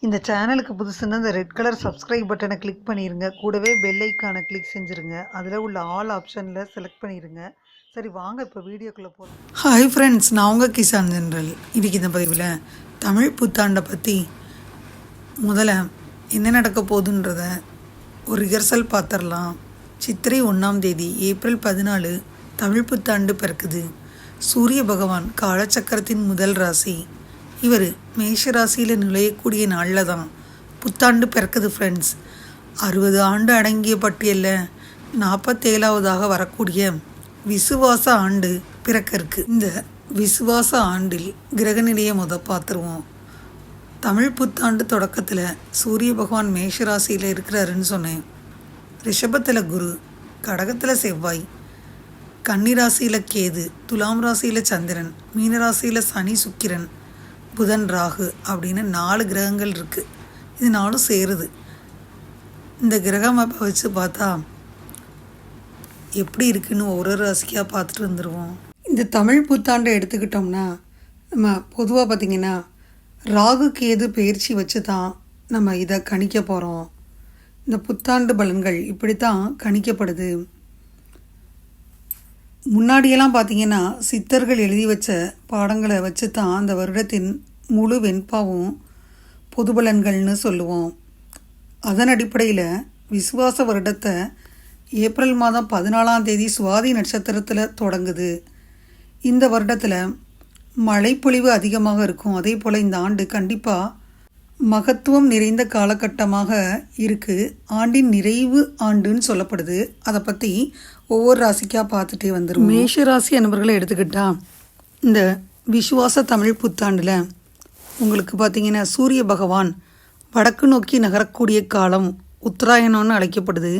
இந்த சேனலுக்கு புதுசுன்னா இந்த ரெட் கலர் சப்ஸ்கிரைப் பட்டனை கிளிக் பண்ணிடுங்க. கூடவே பெல் ஐக்கானை கிளிக் செஞ்சுருங்க. அதில் உள்ள ஆல் ஆப்ஷனில் செலக்ட் பண்ணிடுங்க. சரி வாங்க இப்போ வீடியோக்குள்ளே போகலாம். ஹாய் ஃப்ரெண்ட்ஸ், நான் உங்கள் கிசான் ஜென்ரல். இன்றைக்கி இந்த பதிவில் தமிழ் புத்தாண்டை பற்றி முதல்ல என்ன நடக்க போகுதுன்றத ஒரு ரிஹர்சல் பார்த்துடலாம். சித்திரை 1ஆம் தேதி ஏப்ரல் 14 தமிழ் புத்தாண்டு பிறக்குது. சூரிய பகவான் காலச்சக்கரத்தின் முதல் ராசி. இவர் மேஷ ராசியில் நுழையக்கூடிய நாளில் தான் புத்தாண்டு பிறக்குது ஃப்ரெண்ட்ஸ். 60 ஆண்டு அடங்கிய பட்டியலில் 47ஆவதாக வரக்கூடிய விசுவாச ஆண்டு பிறக்க இருக்கு. இந்த விசுவாச ஆண்டில் கிரகநிலையை பார்த்துருவோம். தமிழ் புத்தாண்டு தொடக்கத்தில் சூரிய பகவான் மேஷ ராசியில் இருக்கிறாருன்னு சொன்னேன். ரிஷபத்தில் குரு, கடகத்தில் செவ்வாய், கன்னி ராசியில் கேது, துலாம் ராசியில் சந்திரன், மீன ராசியில் சனி, சுக்கிரன், புதன், ராகு அப்படின்னு 4 கிரகங்கள் இருக்குது. இது 4 சேருது. இந்த கிரகம் வச்சு பார்த்தா எப்படி இருக்குன்னு ஒரு ராசிக்காக பார்த்துட்டு வந்துடுவோம். இந்த தமிழ் புத்தாண்டை எடுத்துக்கிட்டோம்னா நம்ம பொதுவாக பார்த்திங்கன்னா ராகு கேது பயிற்சி வச்சு தான் நம்ம இதை கணிக்க போகிறோம். இந்த புத்தாண்டு பலன்கள் இப்படி தான் கணிக்கப்படுது. முன்னாடியெல்லாம் பார்த்திங்கன்னா சித்தர்கள் எழுதி வச்ச பாடங்களை வச்சு தான் அந்த வருடத்தின் முழு வெண்பாவும் பொது பலன்கள்னு சொல்லுவோம். அதன் அடிப்படையில் விசுவாச வருடத்தை ஏப்ரல் மாதம் 14ஆம் தேதி சுவாதி நட்சத்திரத்தில் தொடங்குது. இந்த வருடத்தில் மழைப்பொழிவு அதிகமாக இருக்கும். அதே போல் இந்த ஆண்டு கண்டிப்பாக மகத்துவம் நிறைந்த காலகட்டமாக இருக்குது. ஆண்டின் நிறைவு ஆண்டுன்னு சொல்லப்படுது. அதை பற்றி ஒவ்வொரு ராசிக்காக பார்த்துட்டே வந்துடும். மேஷ ராசி அன்பர்களை எடுத்துக்கிட்டால் இந்த விசுவாச தமிழ் புத்தாண்டில் உங்களுக்கு பார்த்திங்கன்னா சூரிய பகவான் வடக்கு நோக்கி நகரக்கூடிய காலம் உத்தராயணம்னு அழைக்கப்படுது.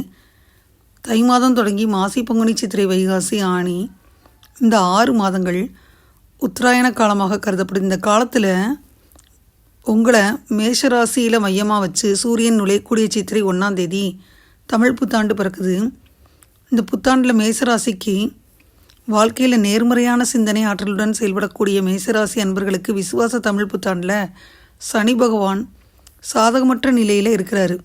தை மாதம் தொடங்கி மாசி, பங்குனி, சித்திரை, வைகாசி, ஆனி இந்த 6 மாதங்கள் உத்தராயண காலமாக கருதப்படுது. இந்த காலத்தில் உங்களை மேஷராசியில் மையமாக வச்சு சூரியன் நுழையக்கூடிய சித்திரை 1ஆம் தேதி தமிழ் புத்தாண்டு பிறக்குது. இந்த புத்தாண்டில் மேசராசிக்கு வாழ்க்கையில் நேர்மறையான சிந்தனை ஆற்றலுடன் செயல்படக்கூடிய மேசராசி அன்பர்களுக்கு விசுவாச தமிழ் புத்தாண்டில் சனி பகவான் சாதகமற்ற நிலையில் இருக்கிறாரு.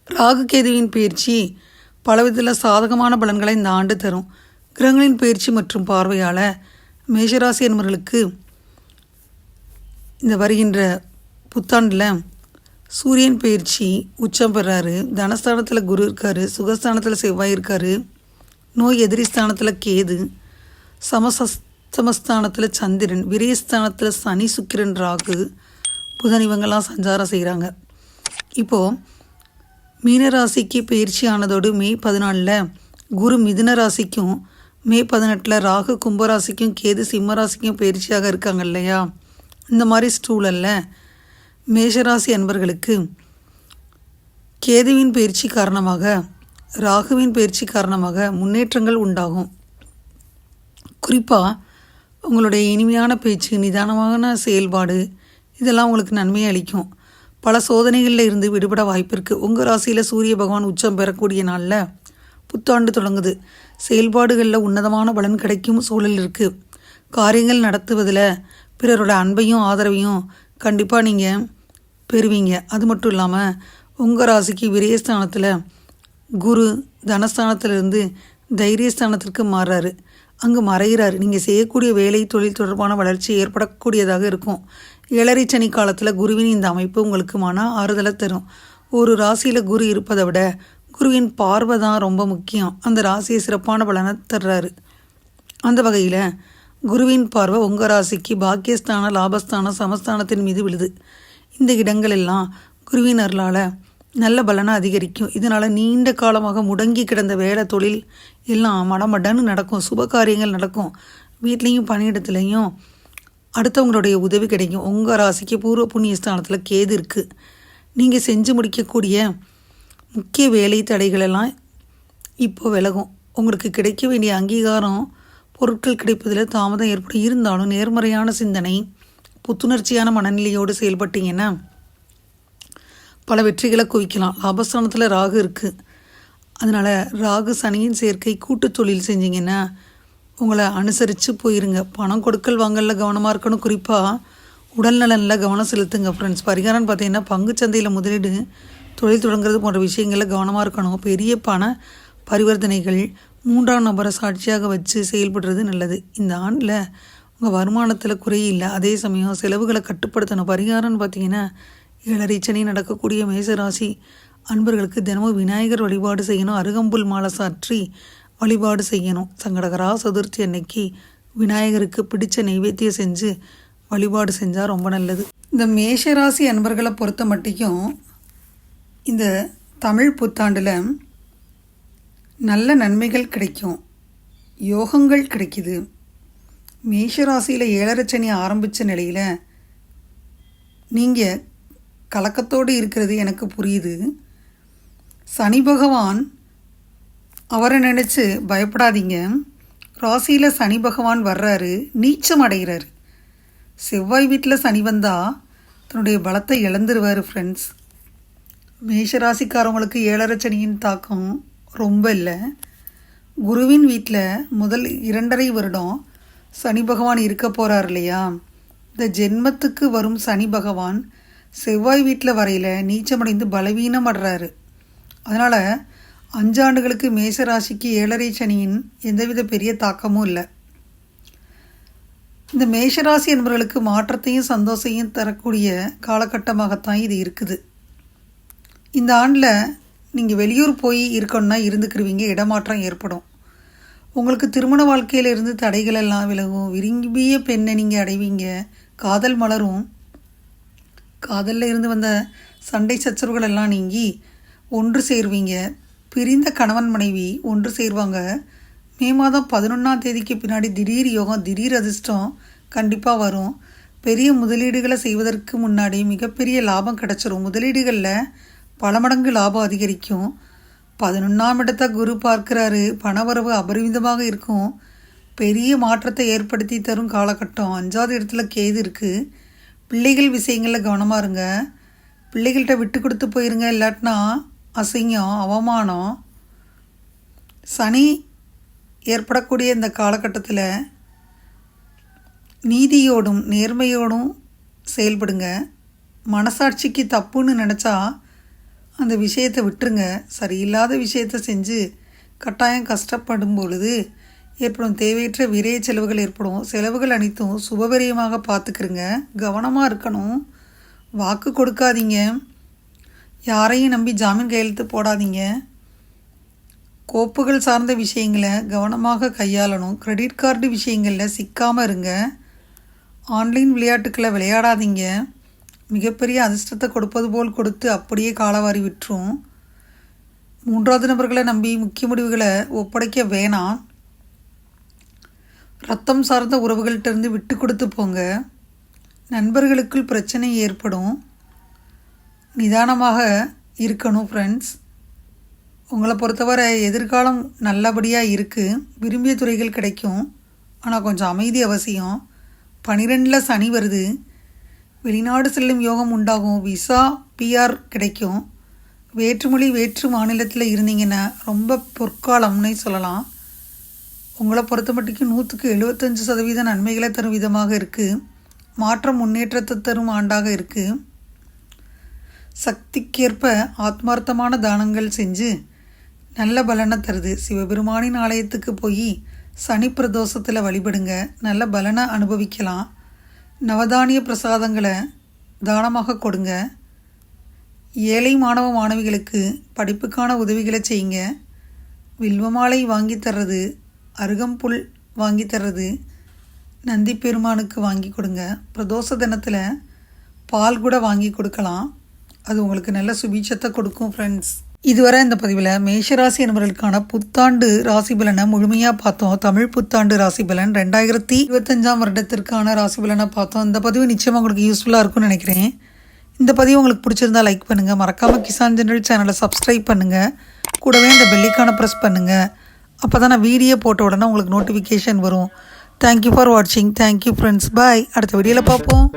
ராகு கேதுவின் பயிற்சி பலவிதத்தில் சாதகமான பலன்களை இந்த ஆண்டு தரும். கிரகங்களின் பயிற்சி மற்றும் பார்வையால் மேஷராசி அன்பர்களுக்கு இந்த வருகின்ற புத்தாண்டில் சூரியன் பயிற்சி உச்சம் பெறாரு. தனஸ்தானத்தில் குரு இருக்கார், சுகஸ்தானத்தில் செவ்வாய் இருக்கார், நோய் எதிரி ஸ்தானத்தில் கேது, சமஸ்தானத்தில் சந்திரன், விரயஸ்தானத்தில் சனி, சுக்கிரன், ராகு, புதன் இவங்கெல்லாம் சஞ்சாரம் செய்கிறாங்க. இப்போது மீனராசிக்கு பயிற்சி ஆனதோடு மே 14 குரு மிதுன ராசிக்கும், மே 18 ராகு கும்பராசிக்கும், கேது சிம்மராசிக்கும் பயிற்சியாக இருக்காங்க இல்லையா. இந்த மாதிரி ஸ்டூலில் மேஷராசி அன்பர்களுக்கு கேதுவின் பயிற்சி காரணமாக, ராகுவின் பயிற்சி காரணமாக முன்னேற்றங்கள் உண்டாகும். குறிப்பாக உங்களுடைய இனிமையான பேச்சு, நிதானமான செயல்பாடு இதெல்லாம் உங்களுக்கு நன்மையை அளிக்கும். பல சோதனைகளில் இருந்து விடுபட வாய்ப்பு இருக்குது. உங்கள் ராசியில் சூரிய பகவான் உச்சம் பெறக்கூடிய நாளில் புத்தாண்டு தொடங்குது. செயல்பாடுகளில் உன்னதமான பலன் கிடைக்கும் சூழல் இருக்குது. காரியங்கள் நடத்துவதில் பிறரோட அன்பையும் ஆதரவையும் கண்டிப்பாக நீங்கள் பெறுவீங்க. அது மட்டும் இல்லாமல் உங்கள் ராசிக்கு விரயஸ்தானத்தில் குரு தனஸ்தானத்திலிருந்து தைரியஸ்தானத்திற்கு மாறுறாரு. அங்கே மறைகிறார். நீங்கள் செய்யக்கூடிய வேலை தொழில் தொடர்பான வளர்ச்சி ஏற்படக்கூடியதாக இருக்கும். 7 சனி காலத்தில் குருவின் இந்த அமைப்பு உங்களுக்கு மன ஆறுதலை தரும். ஒரு ராசியில் குரு இருப்பதை விட குருவின் பார்வை தான் ரொம்ப முக்கியம். அந்த ராசியை சிறப்பான பலனை தர்றாரு. அந்த வகையில் குருவின் பார்வை உங்கள் ராசிக்கு பாக்கியஸ்தான, லாபஸ்தான, சமஸ்தானத்தின் மீது விழுது. இந்த இடங்கள் எல்லாம் குருவின் அருளால் நல்ல பலனை அதிகரிக்கும். இதனால் நீண்ட காலமாக முடங்கி கிடந்த வேலை தொழில் எல்லாம் மடமடன்னு நடக்கும். சுப காரியங்கள் நடக்கும். வீட்லேயும் பணியிடத்துலையும் அடுத்தவங்களுடைய உதவி கிடைக்கும். உங்கள் ராசிக்கு பூர்வ புண்ணிய ஸ்தானத்தில் கேது இருக்குது. நீங்கள் செஞ்சு முடிக்கக்கூடிய முக்கிய வேலை தடைகளெல்லாம் இப்போ விலகும். உங்களுக்கு கிடைக்க வேண்டிய அங்கீகாரம், பொருட்கள் கிடைப்பதில் தாமதம் ஏற்படும். இருந்தாலும் நேர்மறையான சிந்தனை, புத்துணர்ச்சியான மனநிலையோடு செயல்பட்டீங்கன்னா பல வெற்றிகளை குவிக்கலாம். லாபஸ்தானத்தில் ராகு இருக்குது. அதனால் ராகு சனியின் சேர்க்கை கூட்டு தொழில் செஞ்சிங்கன்னா உங்களை அனுசரித்து போயிருங்க. பணம் கொடுக்கல் வாங்கல கவனமாக இருக்கணும். குறிப்பாக உடல் நலனில் கவனம் செலுத்துங்க ஃப்ரெண்ட்ஸ். பரிகாரம்னு பார்த்தீங்கன்னா பங்குச்சந்தையில் முதலீடு, தொழில் தொடங்குறது போன்ற விஷயங்களில் கவனமாக இருக்கணும். பெரிய பண பரிவர்த்தனைகள் 3ஆம் நபரை சாட்சியாக வச்சு செயல்படுறது நல்லது. இந்த ஆண்டில் உங்கள் வருமானத்தில் குறையில்லை, அதே சமயம் செலவுகளை கட்டுப்படுத்தணும். பரிகாரம்னு பார்த்தீங்கன்னா 7.5 சனி நடக்கக்கூடிய மேசராசி அன்பர்களுக்கு தினமும் விநாயகர் வழிபாடு செய்யணும். அருகம்புல் மாலை சாற்றி வழிபாடு செய்யணும். சங்கடகரா சதுர்த்தி அன்னைக்கு விநாயகருக்கு பிடிச்ச நெய்வேத்தியம் செஞ்சு வழிபாடு செஞ்சால் ரொம்ப நல்லது. இந்த மேஷராசி அன்பர்களை பொறுத்த மட்டும் இந்த தமிழ் புத்தாண்டில் நல்ல நன்மைகள் கிடைக்கும், யோகங்கள் கிடைக்குது. மேஷராசியில் 7.5 சனி ஆரம்பித்த நிலையில் நீங்கள் கலக்கத்தோடு இருக்கிறது எனக்கு புரியுது. சனி பகவான் அவரை நினச்சி பயப்படாதீங்க. ராசியில் சனி பகவான் வர்றாரு, நீச்சம் அடைகிறாரு. செவ்வாய் வீட்டில் சனி வந்தால் தன்னுடைய பலத்தை இழந்துருவார் ஃப்ரெண்ட்ஸ். மேஷராசிக்காரவங்களுக்கு 7.5 சனியின் தாக்கம் ரொம்ப இல்லை. குருவின் வீட்டில் முதல் 2.5 வருடம் சனி பகவான் இருக்க போகிறார் இல்லையா. இந்த ஜென்மத்துக்கு வரும் சனி பகவான் செவ்வாய் வீட்டில் வரையில் நீச்சமடைந்து பலவீனம் அடைறாரு. அதனால் 5 ஆண்டுகளுக்கு மேஷராசிக்கு 7.5 சனியின் எந்தவித பெரிய தாக்கமும் இல்லை. இந்த மேஷராசி என்பவர்களுக்கு மாற்றத்தையும் சந்தோஷத்தையும் தரக்கூடிய காலகட்டமாகத்தான் இது இருக்குது. இந்த ஆண்டில் நீங்கள் வெளியூர் போய் இருக்கணும்னா இருந்துக்கிருவீங்க, இடமாற்றம் ஏற்படும். உங்களுக்கு திருமண வாழ்க்கையில் இருந்து தடைகள் எல்லாம் விலகும். விரும்பிய பெண்ணை நீங்கள் அடைவீங்க. காதல் மலரும். காதலில் இருந்து வந்த சண்டை சச்சரவுகள் எல்லாம் நீங்கி ஒன்று சேர்வீங்க. பிரிந்த கணவன் மனைவி ஒன்று சேர்வாங்க. மே மாதம் 11ஆம் தேதிக்கு பின்னாடி திடீர் யோகம், திடீர் அதிர்ஷ்டம் கண்டிப்பாக வரும். பெரிய முதலீடுகளை செய்வதற்கு முன்னாடி மிகப்பெரிய லாபம் கிடச்சிரும். முதலீடுகளில் பல மடங்கு லாபம் அதிகரிக்கும். 11ஆம் இடத்தை குரு பார்க்குறாரு. பணவரவு அபரிமிதமாக இருக்கும். பெரிய மாற்றத்தை ஏற்படுத்தி தரும் காலகட்டம். 5ஆவது இடத்துல கேது இருக்குது. பிள்ளைகள் விஷயங்களில் கவனமாக இருங்க. பிள்ளைகள்கிட்ட விட்டு கொடுத்து போயிருங்க, இல்லாட்டினா அசிங்கம், அவமானம். சனி ஏற்படக்கூடிய இந்த காலகட்டத்தில் நீதியோடும் நேர்மையோடும் செயல்படுங்க. மனசாட்சிக்கு தப்புன்னு நினச்சா அந்த விஷயத்தை விட்டுருங்க. சரியில்லாத விஷயத்தை செஞ்சு கட்டாயம் கஷ்டப்படும் பொழுது ஏற்படும் தேவையற்ற விரைய செலவுகள் ஏற்படும். செலவுகள் அனைத்தும் சுபவிரயமாக பார்த்துக்கிறங்க. கவனமாக இருக்கணும். வாக்கு கொடுக்காதீங்க. யாரையும் நம்பி ஜாமீன் கையெழுத்து போடாதீங்க. கோப்புகள் சார்ந்த விஷயங்களை கவனமாக கையாளணும். கிரெடிட் கார்டு விஷயங்களில் சிக்காமல் இருங்க. ஆன்லைன் விளையாட்டுக்களை விளையாடாதீங்க. மிகப்பெரிய அதிர்ஷ்டத்தை கொடுப்பது போல் கொடுத்து அப்படியே காலவாரி விட்டுரும். 3வது நபர்களை நம்பி முக்கிய முடிவுகளை ஒப்படைக்க வேணாம். ரத்தம் சார்ந்த உறவுகள்கிட்டருந்து விட்டு கொடுத்து போங்க. நண்பர்களுக்குள் பிரச்சனை ஏற்படும். நிதானமாக இருக்கணும் ஃப்ரெண்ட்ஸ். உங்களை பொறுத்தவரை எதிர்காலம் நல்லபடியாக இருக்குது. விரும்பிய துறைகள் கிடைக்கும், ஆனால் கொஞ்சம் அமைதி அவசியம். 12ல் சனி வருது. வெளிநாடு செல்லும் யோகம் உண்டாகும். விசா PR கிடைக்கும். வேற்றுமொழி வேற்று மாநிலத்தில் இருந்தீங்கன்னா ரொம்ப பொற்காலம்னு சொல்லலாம். உங்களை பொறுத்த மட்டும் 100% நன்மைகளை தரும் விதமாக இருக்குது. மாற்றம் முன்னேற்றத்தை தரும் ஆண்டாக இருக்குது. சக்திக்கேற்ப ஆத்மார்த்தமான தானங்கள் செஞ்சு நல்ல பலனை தருது. சிவபெருமானின் ஆலயத்துக்கு போய் சனி பிரதோஷத்தில் வழிபடுங்க. நல்ல பலனை அனுபவிக்கலாம். நவதானிய பிரசாதங்களை தானமாக கொடுங்க. ஏழை மாணவ மாணவிகளுக்கு படிப்புக்கான உதவிகளை செய்யுங்க. வில்வமாலை வாங்கி தர்றது, அருகம்புல் வாங்கி தர்றது, நந்தி பெருமானுக்கு வாங்கி கொடுங்க. பிரதோஷ தினத்தில் பால் கூட வாங்கி கொடுக்கலாம். அது உங்களுக்கு நல்ல சுபீட்சத்தை கொடுக்கும் ஃப்ரெண்ட்ஸ். இதுவரை இந்த பதிவில் மேஷராசி என்பவர்களுக்கான புத்தாண்டு ராசி பலனை முழுமையாக பார்த்தோம். தமிழ் புத்தாண்டு ராசி பலன் 2025ஆம் வருடத்திற்கான ராசி பலனை பார்த்தோம். இந்த பதிவு நிச்சயமாக உங்களுக்கு யூஸ்ஃபுல்லாக இருக்கும்னு நினைக்கிறேன். இந்த பதிவு உங்களுக்கு பிடிச்சிருந்தா லைக் பண்ணுங்கள். மறக்காமல் கிசான் ஜெனரல் சேனலை சப்ஸ்கிரைப் பண்ணுங்கள். கூடவே இந்த பெல்லைக்கான ப்ரெஸ் பண்ணுங்கள். அப்போ தான் நான் வீடியோ போட்ட உடனே உங்களுக்கு நோட்டிஃபிகேஷன் வரும். தேங்க்யூ ஃபார் வாட்சிங். Thank you friends. பாய். அடுத்த வீடியோவில் பார்ப்போம்.